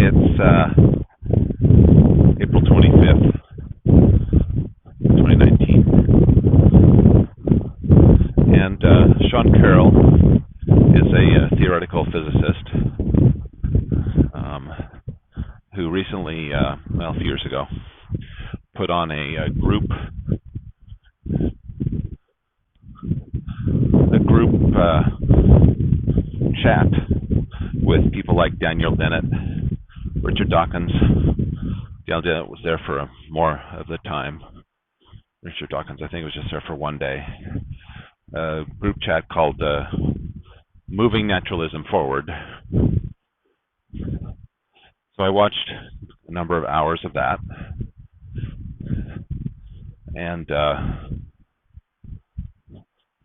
It's April 25th, 2019. And Sean Carroll is a theoretical physicist who recently, well, a few years ago, put on a group chat with people like Daniel Dennett, Richard Dawkins. Daniel Dennett was there for more of the time. Richard Dawkins, I think, was just there for one day. A group chat called Moving Naturalism Forward. So I watched a number of hours of that, and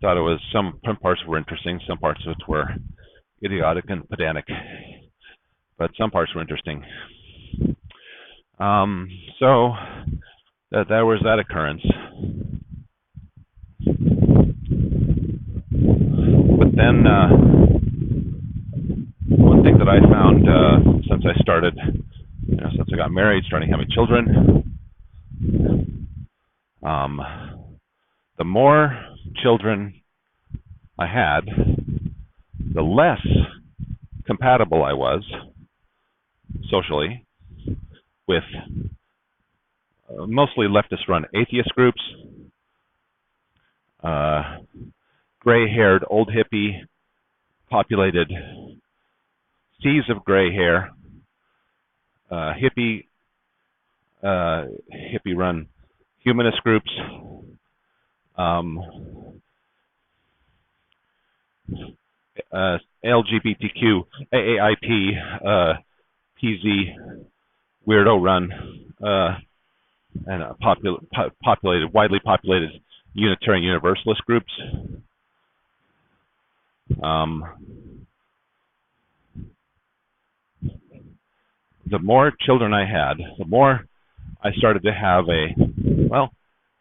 thought it was some parts were interesting, some parts of it were idiotic and pedantic, but some parts were interesting. So there was that occurrence. But then one thing that I found since I started, since I got married, starting having children, the more children I had, the less compatible I was socially with mostly leftist-run atheist groups, gray-haired, old hippie, populated seas of gray hair, hippie-run humanist groups, LGBTQ, AAIP, PZ, weirdo-run, and widely populated Unitarian Universalist groups. The more children I had, the more I started to have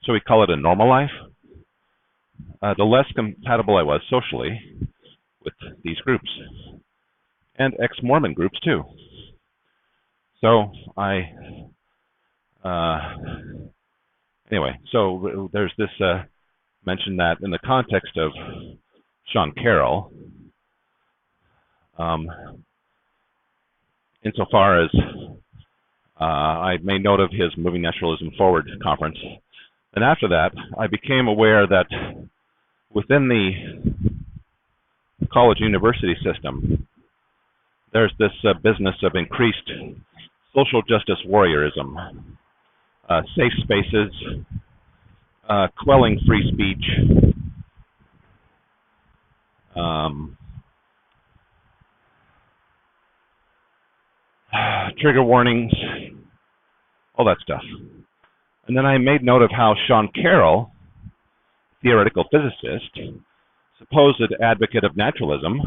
shall we call it a normal life? The less compatible I was socially with these groups, and ex-Mormon groups too. So anyway, so there's this mention that in the context of Sean Carroll, insofar as I made note of his Moving Naturalism Forward conference, and after that, I became aware that within the college university system, there's this business of increased social justice warriorism, safe spaces, quelling free speech, trigger warnings, all that stuff. And then I made note of how Sean Carroll, theoretical physicist, supposed advocate of naturalism,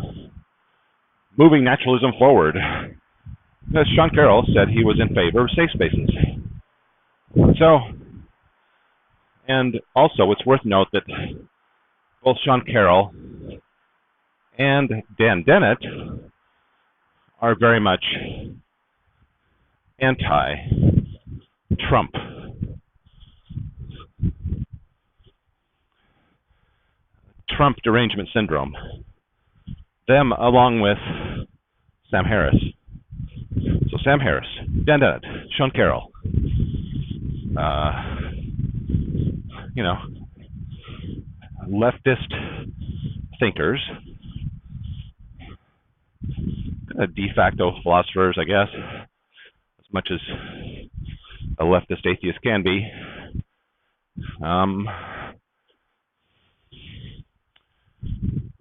moving naturalism forward, because Sean Carroll said he was in favor of safe spaces. So, and also it's worth note that both Sean Carroll and Dan Dennett are very much anti-Trump. Trump derangement syndrome. Them along with Sam Harris. So Sam Harris, Dan Dennett, Sean Carroll, leftist thinkers, de facto philosophers, I guess, as much as a leftist atheist can be.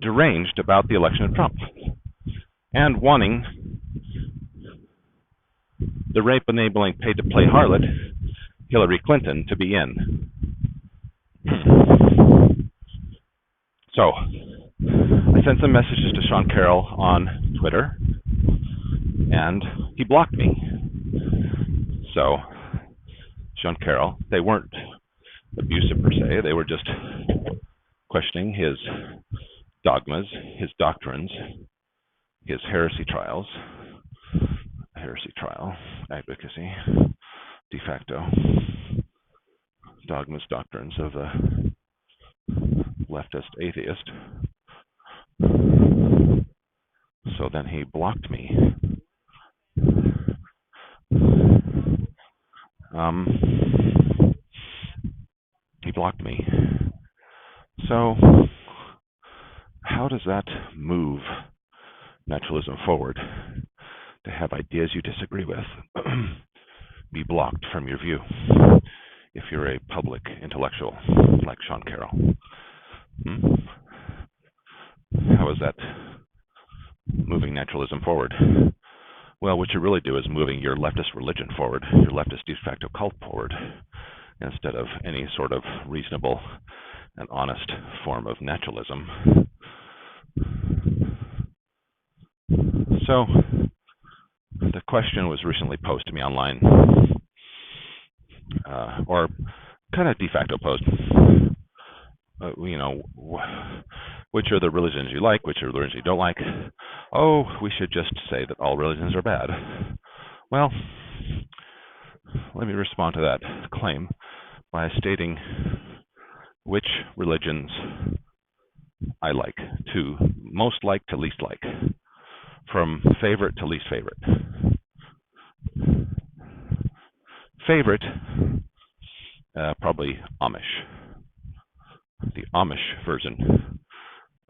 Deranged about the election of Trump and wanting the rape-enabling pay-to-play harlot Hillary Clinton to be in. So I sent some messages to Sean Carroll on Twitter, and he blocked me. So Sean Carroll, they weren't abusive per se, they were just questioning his dogmas, his doctrines, his heresy trials, heresy trial, advocacy, de facto, dogmas, doctrines of the leftist atheist. So then he blocked me. He blocked me. So how does that move naturalism forward? To have ideas you disagree with be blocked from your view if you're a public intellectual like Sean Carroll. How is that moving naturalism forward? Well, what you really do is moving your leftist religion forward, your leftist de facto cult forward, instead of any sort of reasonable and honest form of naturalism. So, the question was recently posed to me online, or kind of de facto posed. Which are the religions you like, which are the religions you don't like? Oh, we should just say that all religions are bad. Well, let me respond to that claim by stating which religions I like, to most like to least like, from favorite to least favorite. Favorite, probably Amish. The Amish version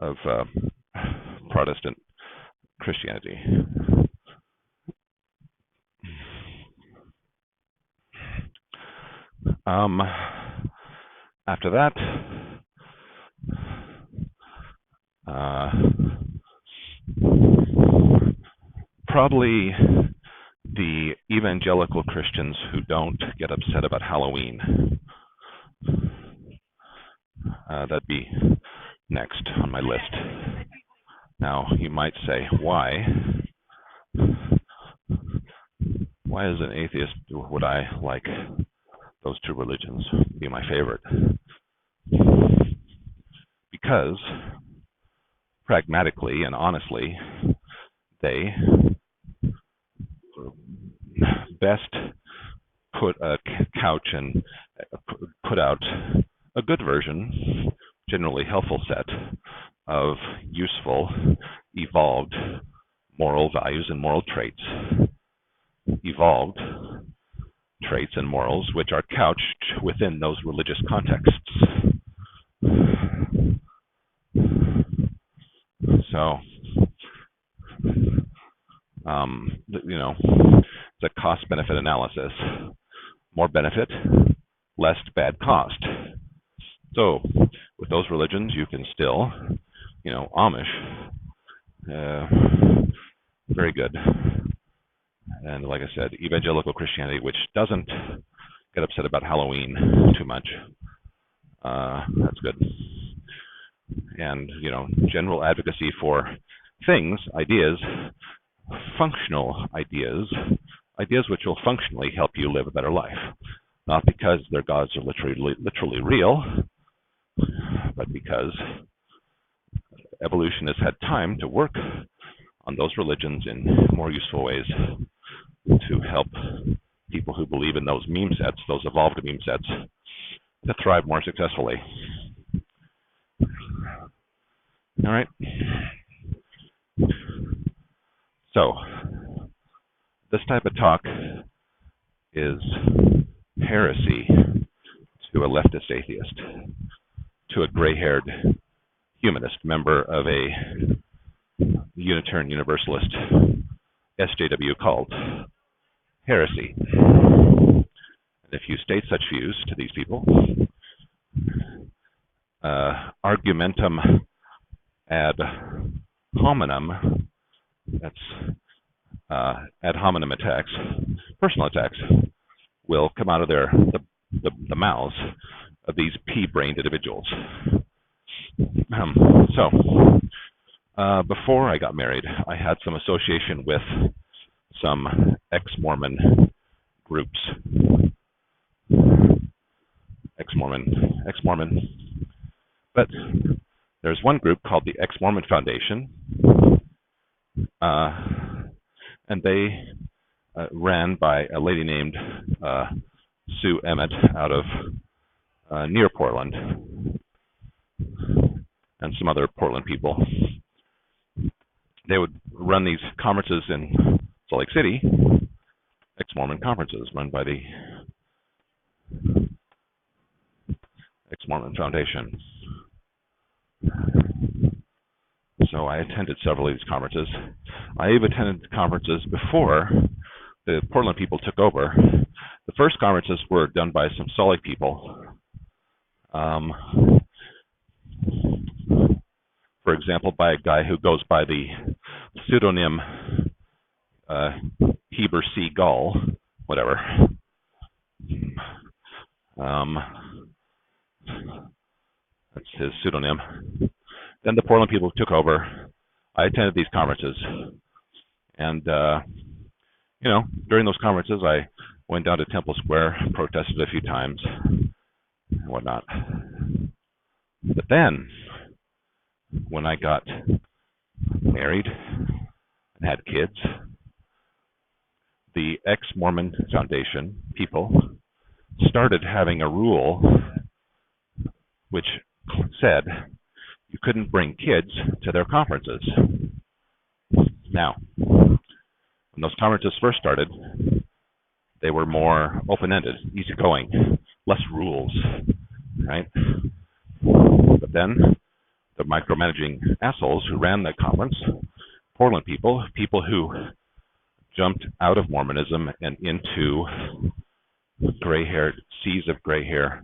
of Protestant Christianity. After that, probably the evangelical Christians who don't get upset about Halloween. That'd be next on my list. Now, you might say, why? Why, as an atheist, would I like those two religions be my favorite? Because, pragmatically and honestly, they best put a couch and put out a good version, generally helpful set of useful, evolved moral values and moral traits. Evolved traits and morals which are couched within those religious contexts. So, it's a cost-benefit analysis. More benefit, less bad cost. So, with those religions, you can still, Amish, very good. And like I said, evangelical Christianity, which doesn't get upset about Halloween too much, that's good. And, general advocacy for things, ideas, functional ideas which will functionally help you live a better life. Not because their gods are literally real, but because evolution has had time to work on those religions in more useful ways to help people who believe in those meme sets, those evolved meme sets, to thrive more successfully. All right. So, this type of talk is heresy to a leftist atheist, to a gray-haired humanist member of a Unitarian Universalist SJW cult. Heresy. And if you state such views to these people, argumentum ad hominem, that's ad hominem attacks, personal attacks, will come out of the mouths of these pea-brained individuals. Before I got married, I had some association with some ex-Mormon groups. Ex-Mormon. But there's one group called the Ex-Mormon Foundation, and they ran by a lady named Sue Emmett out of near Portland, and some other Portland people. They would run these conferences in Salt Lake City, ex-Mormon conferences run by the Ex-Mormon Foundation. So I attended several of these conferences. I even attended conferences before the Portland people took over. The first conferences were done by some Salt Lake people. For example, by a guy who goes by the pseudonym Heber C. Gull, whatever. That's his pseudonym. Then the Portland people took over. I attended these conferences. And, you know, during those conferences, I went down to Temple Square, protested a few times, and whatnot. But then, when I got married and had kids, the ex-Mormon Foundation people started having a rule which said you couldn't bring kids to their conferences. Now, when those conferences first started, they were more open-ended, easygoing, less rules, right? But then, the micromanaging assholes who ran that conference, Portland people, people who jumped out of Mormonism and into gray-haired seas of gray hair,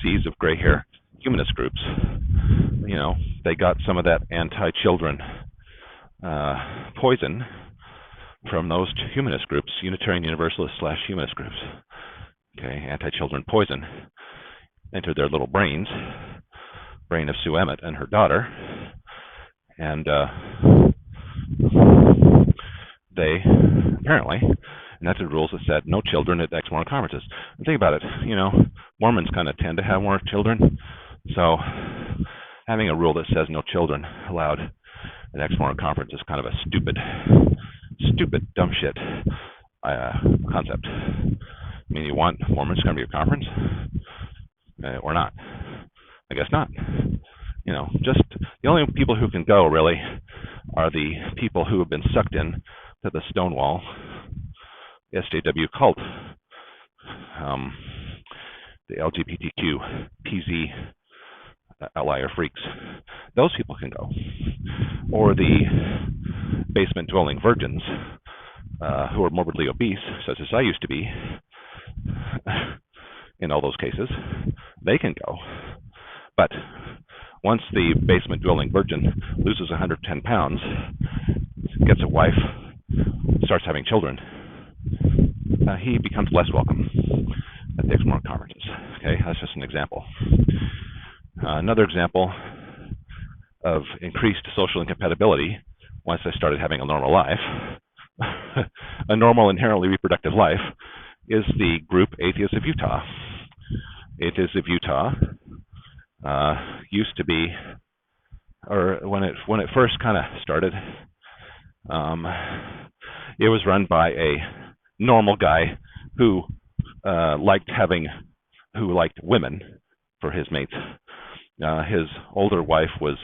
seas of gray hair humanist groups. You know, they got some of that anti-children poison from those humanist groups, Unitarian Universalist / humanist groups. Okay, anti-children poison entered their little brains, brain of Sue Emmett and her daughter, and they apparently enacted rules that said no children at ex-Mormon conferences. And think about it, you know, Mormons kind of tend to have more children, so having a rule that says no children allowed at ex-Mormon conference is kind of a stupid, dumb shit concept. I mean, you want Mormons to come to your conference? Or not? I guess not. You know, just the only people who can go, really, are the people who have been sucked in to the Stonewall SJW cult, the LGBTQPZ outlier freaks. Those people can go. Or the basement-dwelling virgins who are morbidly obese, such as I used to be, in all those cases, they can go. But once the basement-dwelling virgin loses 110 pounds, gets a wife, starts having children, he becomes less welcome at the ex-Mormon conferences. Okay, that's just an example. Another example of increased social incompatibility once I started having a normal life, a normal, inherently reproductive life, is the group Atheists of Utah. Atheists of Utah used to be, or when it first kind of started, it was run by a normal guy who liked women for his mates. His older wife was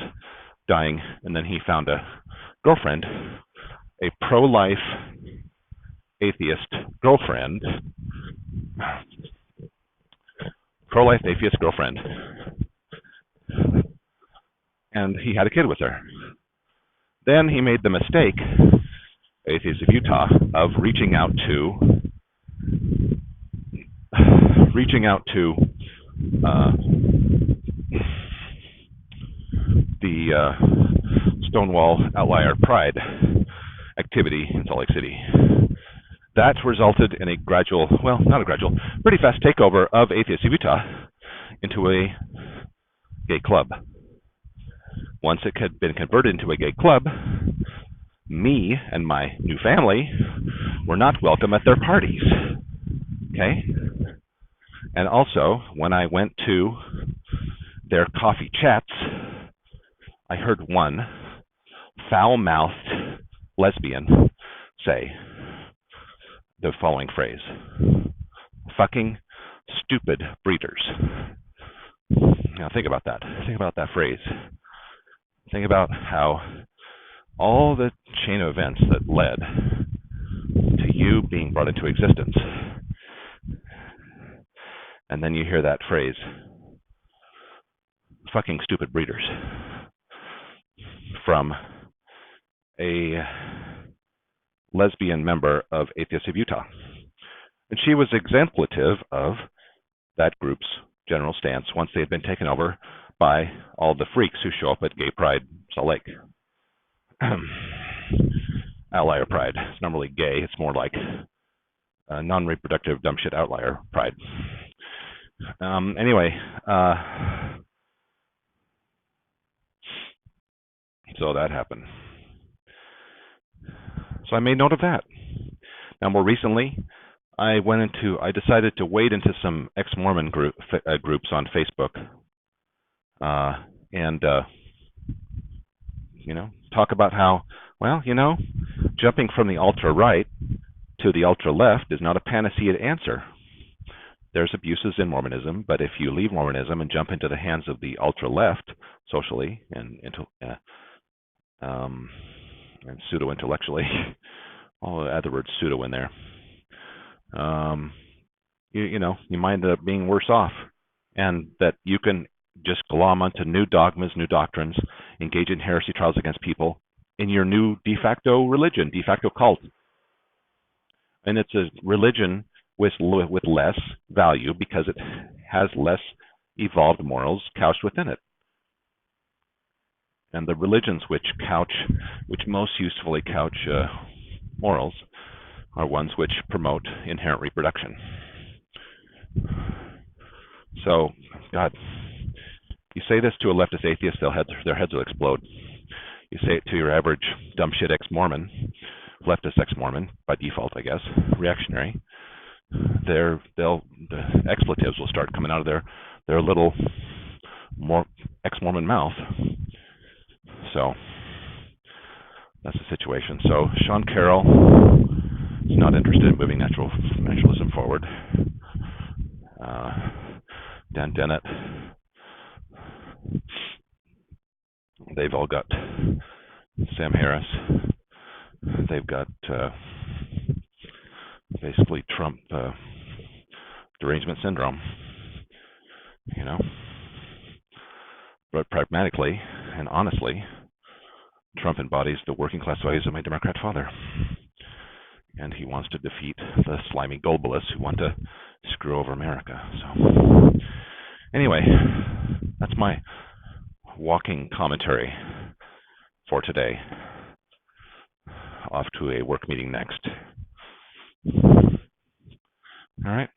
dying, and then he found a girlfriend, a pro-life atheist girlfriend, and he had a kid with her. Then he made the mistake, Atheists of Utah, of reaching out to the Stonewall Outlier Pride activity in Salt Lake City. That resulted in a gradual, well, not a gradual, pretty fast takeover of Atheists of Utah into a gay club. Once it had been converted into a gay club, me and my new family were not welcome at their parties. Okay? And also, when I went to their coffee chats, I heard one foul-mouthed lesbian say the following phrase: fucking stupid breeders. Now think about that. Think about that phrase. Think about how all the chain of events that led to you being brought into existence. And then you hear that phrase, fucking stupid breeders, from a lesbian member of Atheists of Utah. And she was exemplative of that group's general stance once they had been taken over by all the freaks who show up at Gay Pride Salt Lake. Outlier Pride. It's not really gay. It's more like non-reproductive dumb shit outlier pride. Anyway, so that happened. So I made note of that. Now, more recently, I decided to wade into some ex-Mormon groups on Facebook, and talk about how, well, jumping from the ultra-right to the ultra-left is not a panacea answer. There's abuses in Mormonism, but if you leave Mormonism and jump into the hands of the ultra-left, socially and pseudo-intellectually, I'll add the word pseudo in there, you might end up being worse off. And that you can just glom onto new dogmas, new doctrines, engage in heresy trials against people in your new de facto religion, de facto cult. And it's a religion with less value because it has less evolved morals couched within it. And the religions which most usefully couch morals are ones which promote inherent reproduction. So, God, you say this to a leftist atheist, their heads will explode. You say it to your average dumb shit ex-Mormon, leftist ex-Mormon, by default, I guess, reactionary, the expletives will start coming out of their little ex-Mormon mouth. So that's the situation. So Sean Carroll is not interested in moving naturalism forward. Dan Dennett, they've all got Sam Harris. They've got basically Trump derangement syndrome, But pragmatically and honestly, Trump embodies the working class values of my Democrat father. And he wants to defeat the slimy globalists who want to screw over America. So, anyway, that's my walking commentary for today. Off to a work meeting next. All right.